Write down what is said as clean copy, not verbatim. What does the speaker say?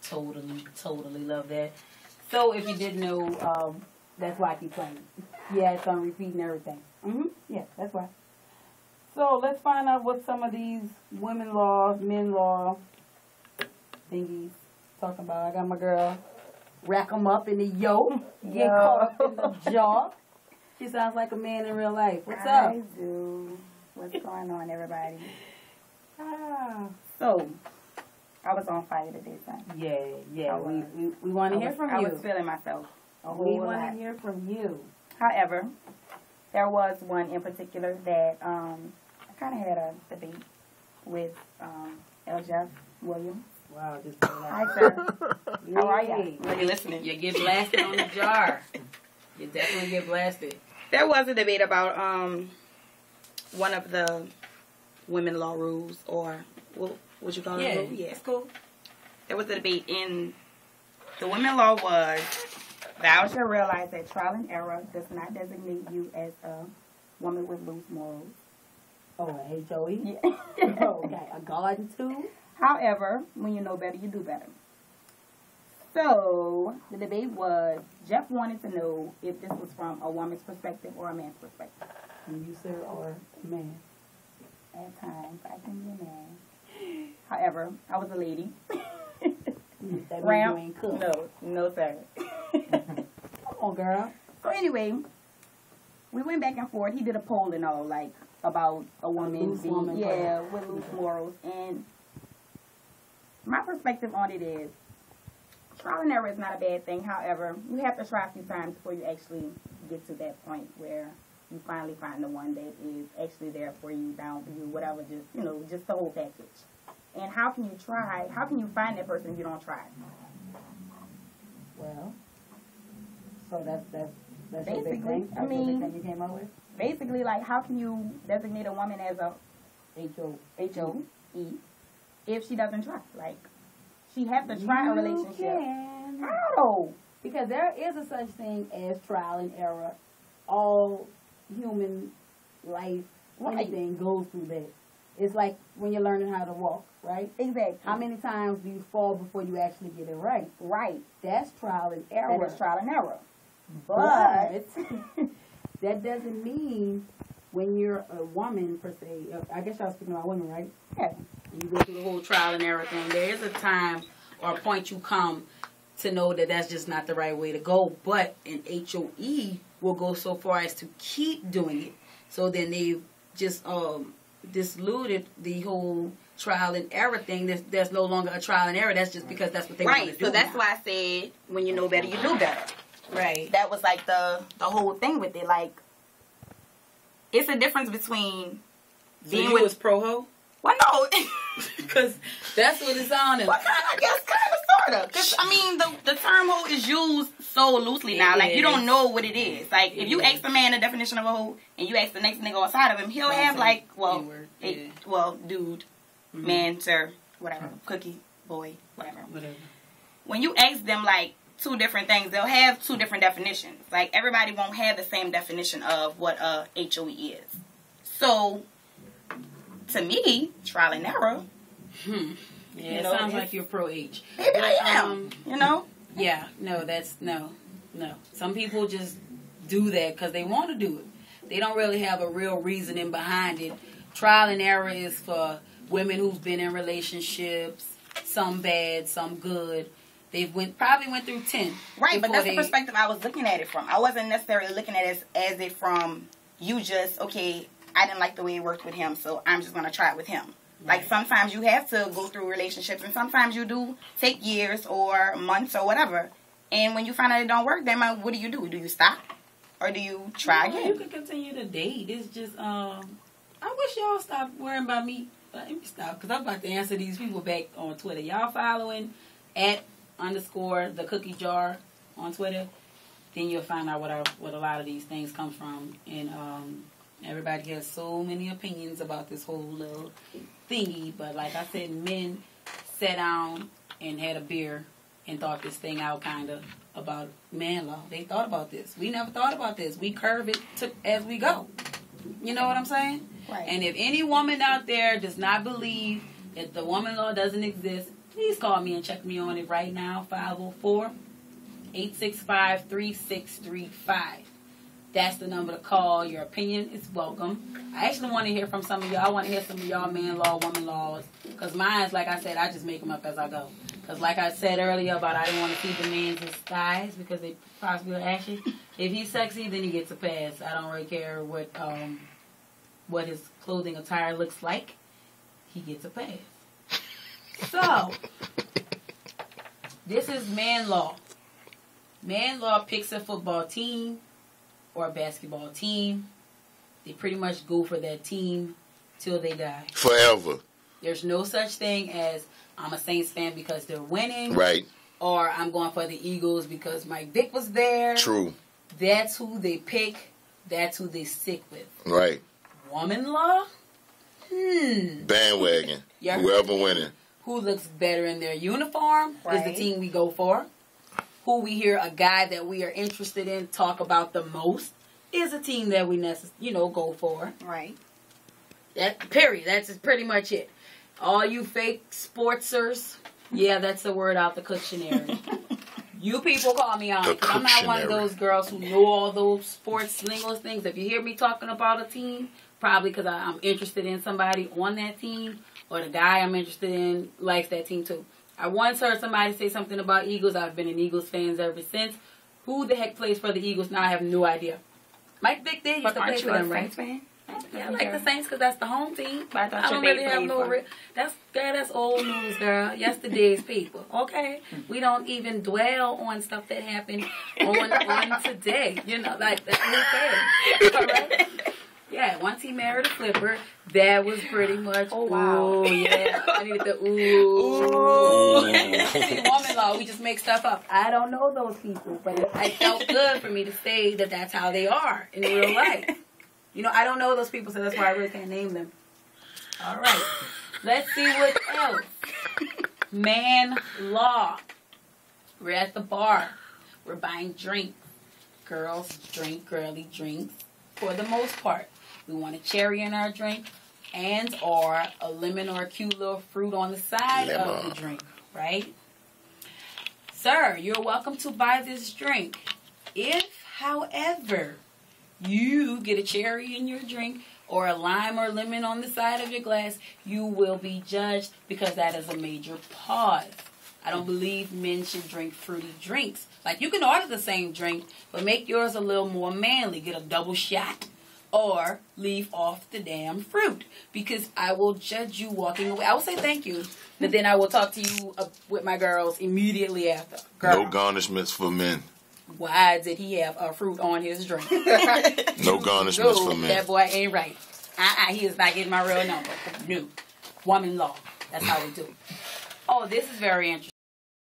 totally love that. So if you didn't know, that's why I keep playing. Yeah, it's on repeat and everything. Yeah, that's why. So let's find out what some of these women laws, men law thingies talking about. I got my girl. Rack 'em up in the yoke. Get caught up in the jaw. She sounds like a man in real life. What's up? I do. What's going on, everybody? Ah. So, I was on fire today, son. Yeah. We want to hear from you. I was feeling myself a whole We want lot. to hear from you. However, there was one in particular that I kind of had a debate with L. Jeff Williams. Wow, just Hi, sir. How are you? Are you listening? You get blasted on the jar. You definitely get blasted. There was a debate about one of the women law rules, or what you call it? Rule? Yeah, it's cool. There was a debate in the women law was, thou shalt realize that trial and error does not designate you as a woman with loose morals. Oh, a HOE? Yeah. Oh, okay. A garden too? However, when you know better, you do better. So, the debate was, Jeff wanted to know if this was from a woman's perspective or a man's perspective. And you, sir, or a man? At times, I can be a man. However, I was a lady. That Ramp? means you ain't cooked. No, sir. Come on, girl. So anyway, we went back and forth. He did a poll and all, like, about a woman loose woman, with loose morals. And my perspective on it is, trial and error is not a bad thing. However, you have to try a few times before you actually get to that point where you finally find the one that is actually there for you, down for you, whatever, just the whole package. And how can you find that person if you don't try? Well, so that's basically, your big thing? That's the big thing you came up with? Basically, like, how can you designate a woman as a HOE if she doesn't try? Like, she has to try a relationship. Can. How? Because there is a such thing as trial and error. All human life, anything goes through that. It's like when you're learning how to walk, right? Exactly. How many times do you fall before you actually get it right? Right. That's trial and error. That is trial and error. But that doesn't mean when you're a woman, per se, I guess y'all speaking about women, right? Yeah. You go through the whole trial and error thing. There is a time or a point you come to know that that's just not the right way to go. But an HOE will go so far as to keep doing it. So then they've just diluted the whole trial and error thing. There's no longer a trial and error. That's just because that's what they want to do. Right. So that's why I said, when you know better, you do better. Right. That was like the whole thing with it. Like, it's a difference between being was pro-ho? Well, no. Because that's what it's on. Well, I guess kind of, sort of. Because, I mean, the term hoe is used so loosely now. Like, you don't know what it is. Like, if you ask the man the definition of a hoe, and you ask the next nigga outside of him, he'll have, like, dude, man, sir, whatever, cookie, boy, whatever. When you ask them, like, two different things, they'll have two different definitions. Like, everybody won't have the same definition of what a HOE is. So, to me, trial and error. Yeah, it sounds like you're pro-H. Maybe I am, Yeah, no. Some people just do that because they want to do it. They don't really have a real reasoning behind it. Trial and error is for women who've been in relationships, some bad, some good. They probably went through 10. Right, but that's the perspective I was looking at it from. I wasn't necessarily looking at it as it from you just, okay, I didn't like the way it worked with him, so I'm just going to try it with him. Right. Like, sometimes you have to go through relationships, and sometimes you do take years or months or whatever. And when you find out it don't work, then what do? Do you stop? Or do you try again? You can continue to date. It's just, I wish y'all stopped worrying about me. Let me stop, because I'm about to answer these people back on Twitter. Y'all following @_ the cookie jar on Twitter, then you'll find out what a lot of these things come from. And everybody has so many opinions about this whole little thingy. But like I said, men sat down and had a beer and thought this thing out kind of about man law. They thought about this. We never thought about this. We curve it as we go. You know what I'm saying? Right. And if any woman out there does not believe that the woman law doesn't exist, please call me and check me on it right now. 504-865-3635. That's the number to call. Your opinion is welcome. I actually want to hear from some of y'all. I want to hear some of y'all man law, woman laws. Because mine's, like I said, I just make them up as I go. Because like I said earlier about I didn't want to see the man's thighs because they possibly will actually. If he's sexy, then he gets a pass. I don't really care what his clothing attire looks like. He gets a pass. So, this is man law. Man law picks a football team or a basketball team. They pretty much go for that team till they die. Forever. There's no such thing as I'm a Saints fan because they're winning. Right. Or I'm going for the Eagles because Mike Vick was there. True. That's who they pick. That's who they stick with. Right. Woman law? Bandwagon. Yeah. Whoever winning. Who looks better in their uniform is the team we go for. Who we hear a guy that we are interested in talk about the most is a team that we go for. Right. That period. That's pretty much it. All you fake sportsers, yeah, that's the word out the dictionary. You people call me on it. I'm not one of those girls who know all those sports lingo things. If you hear me talking about a team, probably because I'm interested in somebody on that team, or the guy I'm interested in likes that team too. I once heard somebody say something about Eagles. I've been an Eagles fan ever since. Who the heck plays for the Eagles now? I have no idea. Mike Vick did used to play for them, right? Fan? Yeah, I like the Saints because that's the home team. But I don't really have no. That's old news, girl. Yesterday's people. Okay, we don't even dwell on stuff that happened on today. You know, like that's who cares. All right. Yeah, once he married a flipper, that was pretty much. Oh wow! Ooh, yeah, I needed the ooh. See, woman law, we just make stuff up. I don't know those people, but it felt good for me to say that that's how they are in real life. You know, I don't know those people, so that's why I really can't name them. All right, let's see what else. Man law. We're at the bar. We're buying drinks. Girls drink girly drinks for the most part. We want a cherry in our drink or a lemon or a cute little fruit on the side of the drink, right? Sir, you're welcome to buy this drink. If, however, you get a cherry in your drink or a lime or lemon on the side of your glass, you will be judged because that is a major pause. I don't believe men should drink fruity drinks. Like, you can order the same drink, but make yours a little more manly. Get a double shot or leave off the damn fruit because I will judge you walking away. I will say thank you, but then I will talk to you with my girls immediately after. Girl, No garnishments for men. why did he have a fruit on his drink? No garnishments for men. That boy ain't right. He is not getting my real number. No. Woman law. That's how we do. Oh, this is very interesting.